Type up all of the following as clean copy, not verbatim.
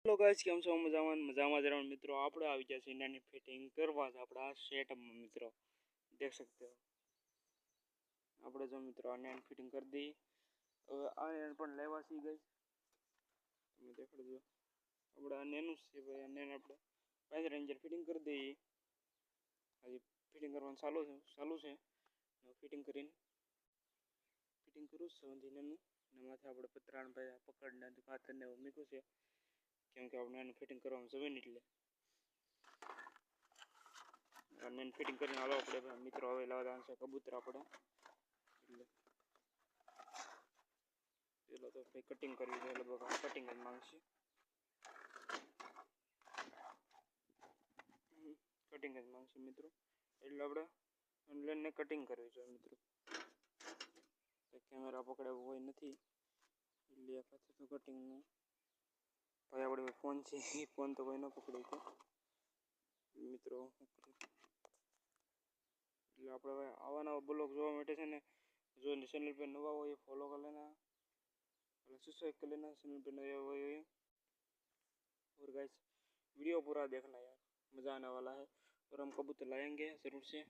Hello guys, કેમ છો? મજામાં જ રહો મિત્રો। આપણે આવી ગયા છે નાની ફિટિંગ કરવા જ આપણા સેટઅપમાં મિત્રો દેખ सकते हो। આપણે જો મિત્રો આ નાની ફિટિંગ કરી દી। હવે આ નાન પણ લેવા સી ગઈ તમે દેખાડજો। આપણે આ નાનું છે ભાઈ, આ નાન આપણે 5 રેન્જર ફિટિંગ કરી દઈએ। હજી ફિટિંગ કરવાનું ચાલુ છે ફિટિંગ કરું છું નાનું ને માથે આપણે પતરાણ ભાઈ પકડને કાતરને એવું મૂક્યું છે કેમ કે આપણે એનું ફિટિંગ કરવાનું જમીન એટલે અને ફિટિંગ કરીને હાલો આપણે મિત્રો હવે લાવવાનું છે કબૂતર આપણે એટલે પેલો તો ભાઈ કટિંગ કરવી છે લગભગ કટિંગ જ માંગશે મિત્રો એટલે આપણે ઓનલાઈન કટિંગ કરવી છે મિત્રો। કેમેરા પકડે હોય નથી એટલે એક હાથે તો કટિંગ નું ભાઈ આપણે ફોન છે ફોન તો કોઈ ન પકડે તો મિત્રો એટલે આપણે હવે આવા નવા બ્લોગ જોવા માટે છે ને जो चैनल पे नवा हो ये फॉलो कर लेना और सब्सक्राइब कर लेना चैनल पे नया हो ये। और गाइस वीडियो पूरा देखना यार, मज़ा आने वाला है। और हम कबूतर लाएंगे ज़रूर से।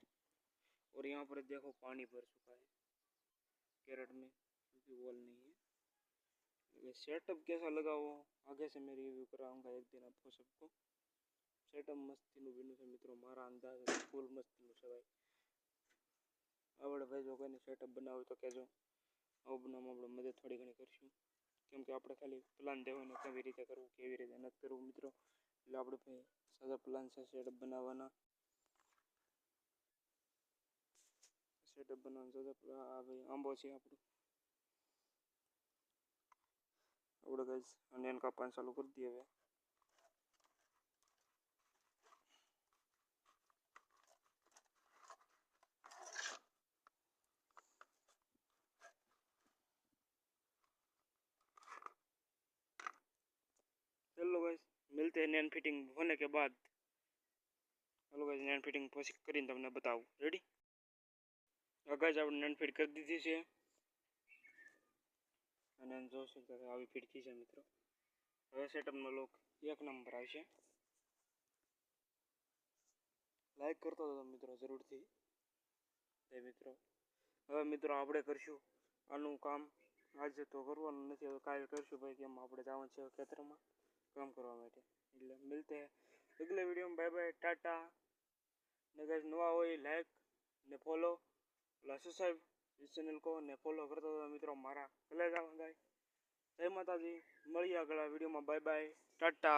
और यहाँ पर देखो पानी भर चुका है कैरेट में क्योंकि वॉल नहीं है। सेटअप कैसा लगा वो आगे से मैं रिव्यू कराऊंगा एक दिन आपको सबको। सेटअप मस्ती बीनू से मित्रों मारा अंदाज फूल मस्ती से भाई आवड़े भाई जो कोई सेटअप बनावे तो कहो आવું બનાવવામાં આપણે મદદ થોડી ઘણી કરશું કેમ કે આપણે ખાલી પ્લાન દેવાનો કેવી રીતે કરવું કેવી રીતે ન કરવું મિત્રો એટલે આપણે ભાઈ સાદા પ્લાન છે સેટઅપ બનાવવાના સાદા આ ભાઈ આંબો છે આપણું આપણે ગાઈસ અને એન કાપવાનું ચાલુ કરી દઈએ હવે। चलो गाइस मिलते हैं नैन फिटिंग होने के बाद। हेलो गाइस नैन फिटिंग પછી કરીને તમને બતાવું રેડી। ગાઈસ આપણે નैन ફિટ કરી દીધી છે અને જોઈ શકો છો આવી ફિટ થઈ છે મિત્રો। હવે સેટઅપનો લુક એક નંબર આવશે। લાઈક કરતો હતો મિત્રો જરૂરથી એ મિત્રો। હવે મિત્રો આપણે કરશું આનું કામ આજે તો કરવાનું નથી હવે કાલે કરશું ભાઈ કેમ આપણે જવાનું છે ખેતરમાં काम करवा માટે એટલે मिलते हैं अगले वीडियो में। बाय बाय टाटा ने गाइस नवा हो लाइक ने फॉलो प्लस सब्सक्राइब इस चैनल को ने फॉलो करता तो मित्रों मारा भले जाओ गाइस जय माता दी। મળીએ આગલા વિડિયોમાં। Bye bye Tata.